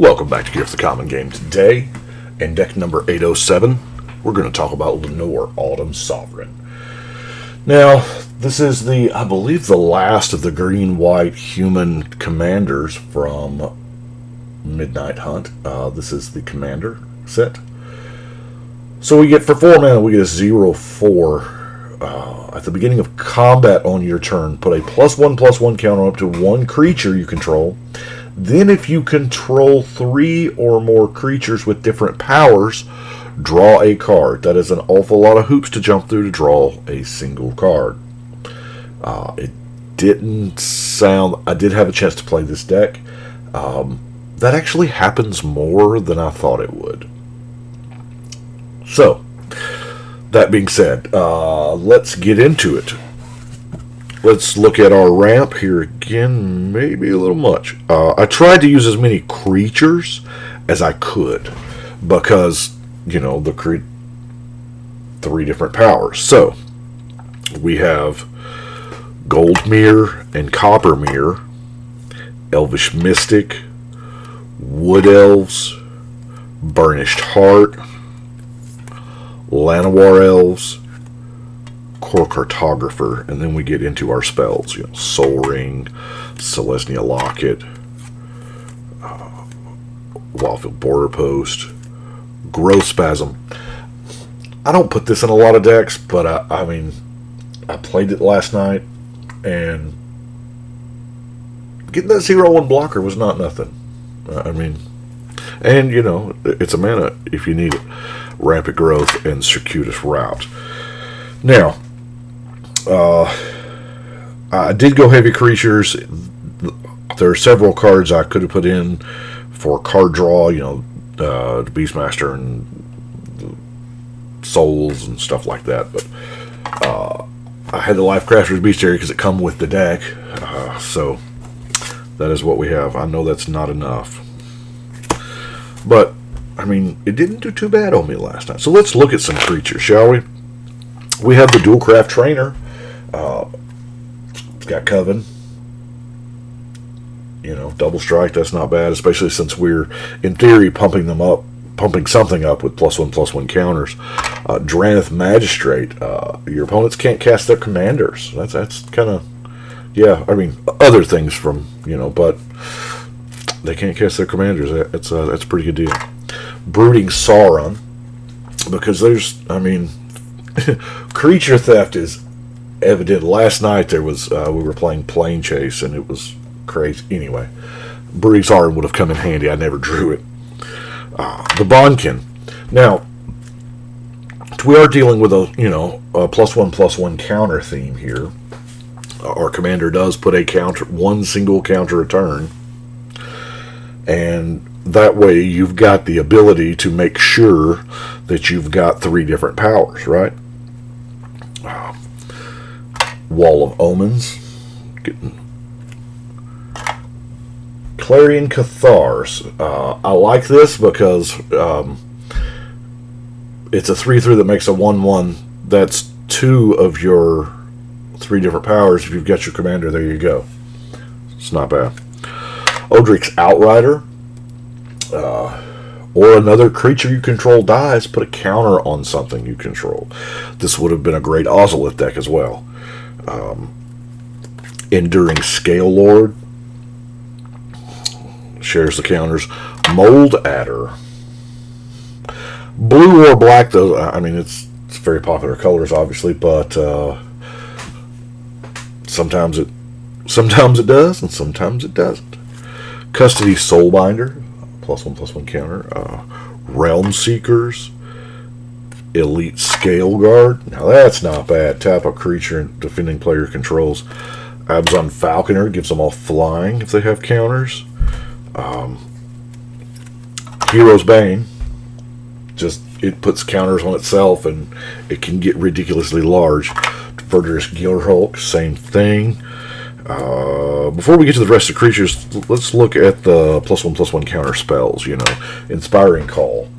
Welcome back to Gift the Common Game. Today, in deck number 807, we're going to talk about Leinore, Autumn Sovereign. Now, this is I believe the last of the green-white human commanders from Midnight Hunt. This is the commander set. So we get, for 4 mana, we get a 0/4. At the beginning of combat on your turn, put a +1/+1 counter up to one creature you control. Then if you control 3 or more creatures with different powers, draw a card. That is an awful lot of hoops to jump through to draw a single card. It didn't sound... I did have a chance to play this deck. That actually happens more than I thought it would. So, that being said, let's get into it. Let's look at our ramp here again. Maybe a little much. I tried to use as many creatures as I could because, you know, the 3 different powers. So, we have Goldmere and Coppermere, Elvish Mystic, Wood Elves, Burnished Heart, Llanowar Elves, Core Cartographer, and then we get into our spells. You know, Soul Ring, Celestia Locket, Wildfield Border Post, Growth Spasm. I don't put this in a lot of decks, but I mean, I played it last night, and getting that 0/1 blocker was not nothing. I mean, and you know, it's a mana if you need it. Rapid Growth and Circuitous Route. Now, I did go heavy creatures. There are several cards I could have put in for card draw, you know, Beastmaster and Souls and stuff like that. But I had the Lifecrafter's Bestiary because it come with the deck. So that is what we have. I know that's not enough. But, I mean, it didn't do too bad on me last night. So let's look at some creatures, shall we? We have the Dualcraft Trainer. It's got Coven. You know, double strike, that's not bad, especially since we're, in theory, pumping something up with +1/+1 counters. Drannith Magistrate. Your opponents can't cast their commanders. That's kind of, yeah, I mean, other things from, you know, but they can't cast their commanders. That's a pretty good deal. Brooding Sauron, because there's, I mean, creature theft is evident. Last night there was we were playing Plane Chase and it was crazy. Anyway, Brooding Sauron would have come in handy. I never drew it. The Bonkin. Now, we are dealing with a, you know, a +1/+1 counter theme here. Our commander does put one single counter a turn, and that way you've got the ability to make sure that you've got 3 different powers, right? Wall of Omens. Clarion Cathars. I like this because it's a 3/3 that makes a 1/1. That's 2 of your 3 different powers. If you've got your commander, there you go. It's not bad. Odric's Outrider. Or another creature you control dies, put a counter on something you control. This would have been a great Ozolith deck as well. Enduring Scale Lord. Shares the counters. Mold Adder. Blue or black, though, I mean, it's very popular colors, obviously, but sometimes it does, and sometimes it doesn't. Custody Soulbinder. +1/+1 counter. Realm Seekers. Elite Scale Guard. Now that's not bad. Tap a creature and defending player controls. Abzan Falconer gives them all flying if they have counters. Hero's Bane. Just, it puts counters on itself and it can get ridiculously large. Verdurous Gearhulk, same thing. Before we get to the rest of the creatures, let's look at the +1/+1 counter spells. You know, Inspiring Call.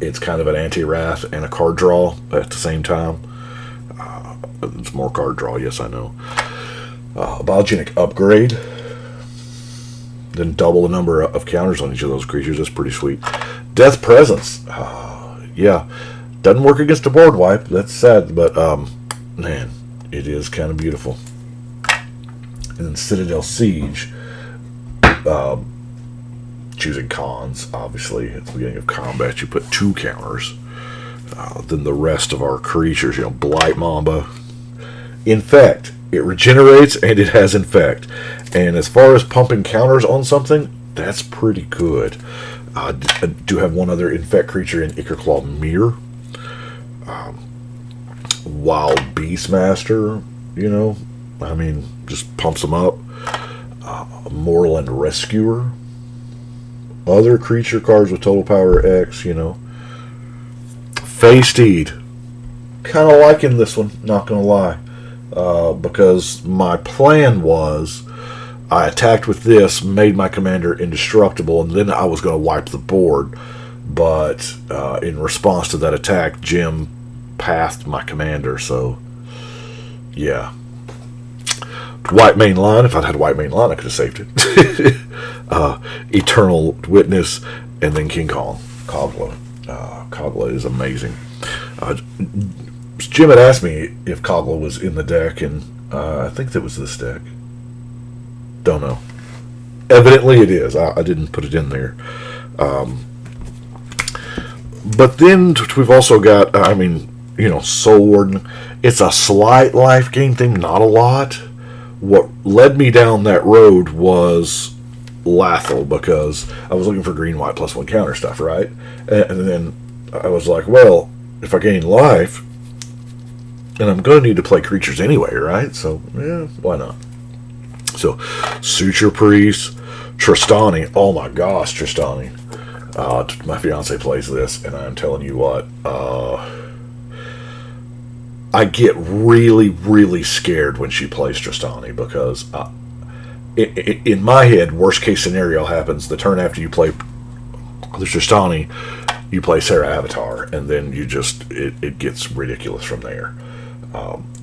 It's kind of an anti-wrath and a card draw at the same time. It's more card draw, yes, I know. Biogenic Upgrade. Then double the number of counters on each of those creatures. That's pretty sweet. Death Presence. Yeah. Doesn't work against a board wipe. That's sad, but man, it is kind of beautiful. And then Citadel Siege. Choosing cons, obviously. At the beginning of combat, you put 2 counters. Then the rest of our creatures, Blight Mamba. Infect. It regenerates and it has Infect. And as far as pumping counters on something, that's pretty good. I do have one other Infect creature in Ickerclaw Mirror. Wild Beastmaster, just pumps them up. Moorland Rescuer. Other creature cards with total power X, Fey-Steed. Kind of liking this one, not going to lie. Because my plan was I attacked with this, made my commander indestructible, and then I was going to wipe the board. But in response to that attack, Jim pathed my commander, so yeah. White main line. If I'd had white main line, I could have saved it. Eternal Witness, and then King Kong. Kogla. Kogla is amazing. Jim had asked me if Kogla was in the deck, and I think that was this deck. Don't know. Evidently it is. I didn't put it in there. But then we've also got, Soul Warden. It's a slight life gain thing, not a lot. What led me down that road was Lathel, because I was looking for green-white +1 counter stuff, right? And then I was like, well, if I gain life, and I'm going to need to play creatures anyway, right? So, yeah, why not? So, Suture Priest, Tristani. Oh my gosh, Tristani. My fiance plays this, and I'm telling you what, I get really, really scared when she plays Tristani, because in my head, worst case scenario happens the turn after you play the Tristani, you play Sarah Avatar, and then it gets ridiculous from there.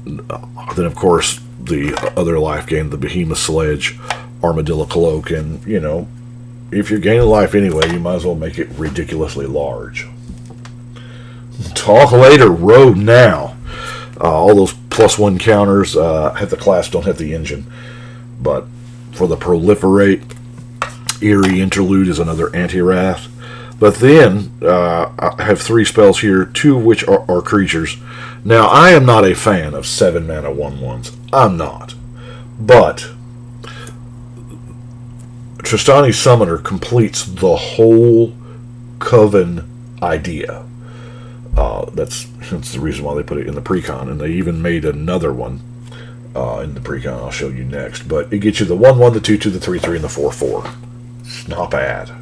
Then, of course, the other life gain, the Behemoth Sledge, Armadillo Cloak, and, if you're gaining life anyway, you might as well make it ridiculously large. Talk later, road now. All those +1 counters have the class, don't have the engine. But for the Proliferate, Eerie Interlude is another Anti-Wrath. But then, I have 3 spells here, 2 of which are creatures. Now, I am not a fan of 7-mana 1/1s. I'm not. But Tristani's Summoner completes the whole Coven idea. That's the reason why they put it in the Precon, and they even made another one in the Precon I'll show you next. But it gets you the 1/1, the 2/2, the 3/3, and the 4/4. It's not bad.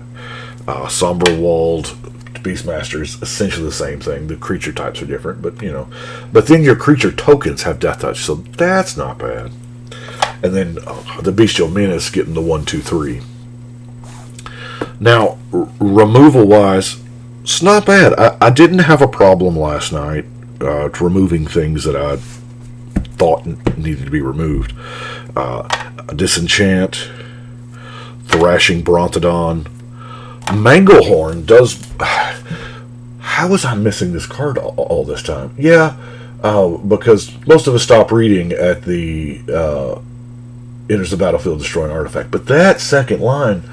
Somber Walled Beastmaster is essentially the same thing. The creature types are different, but But then your creature tokens have Death Touch, so that's not bad. And then the Bestial Menace getting the 1/2/3. Now, removal-wise, it's not bad. I didn't have a problem last night removing things that I thought needed to be removed. Disenchant, Thrashing Brontodon. Manglehorn does... How was I missing this card all this time? Yeah, because most of us stop reading at the enters the battlefield, destroy an artifact. But that second line,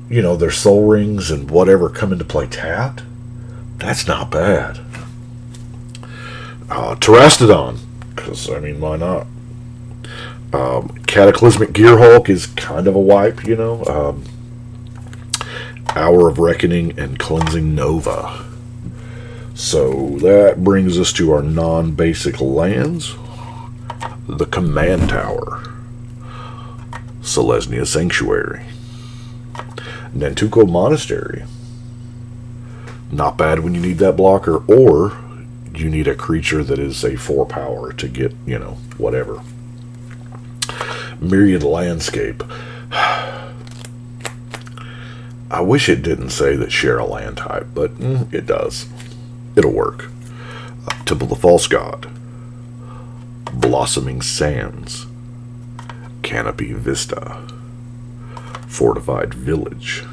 their Soul Rings and whatever come into play tapped. That's not bad. Terastodon, because, why not? Cataclysmic Gearhulk is kind of a wipe, Hour of Reckoning and Cleansing Nova. So that brings us to our non-basic lands. The Command Tower. Selesnya Sanctuary. Nantuko Monastery. Not bad when you need that blocker, or you need a creature that is a 4-power to get, whatever. Myriad Landscape. I wish it didn't say that share a land type, but it does. It'll work. Temple of the False God. Blossoming Sands. Canopy Vista. Fortified Village,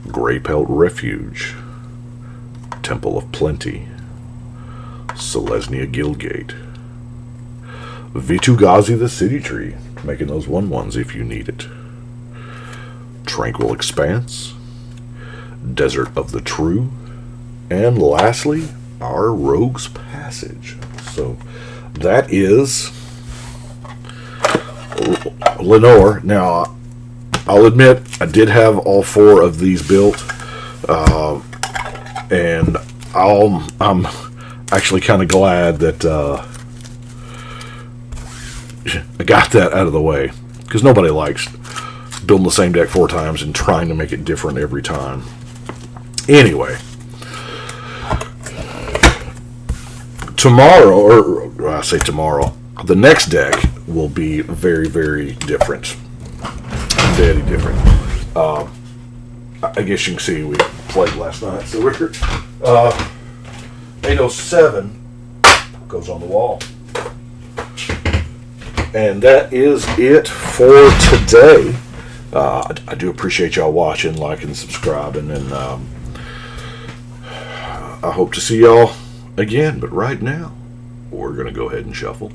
Grey Pelt Refuge, Temple of Plenty, Selesnya Guildgate, Vitu-Ghazi the City Tree, making those 1/1s if you need it, Tranquil Expanse, Desert of the True, and lastly, our Rogue's Passage. So that is Leinore. Now, I'll admit, I did have all 4 of these built, and I'm actually kind of glad that I got that out of the way, because nobody likes building the same deck 4 times and trying to make it different every time. Anyway, tomorrow, or I say tomorrow, the next deck will be very, very different. Very different. I guess you can see we played last night, so we're 807 goes on the wall. And that is it for today. I do appreciate y'all watching, liking, subscribing, and I hope to see y'all again. But right now, we're going to go ahead and shuffle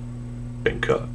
and cut.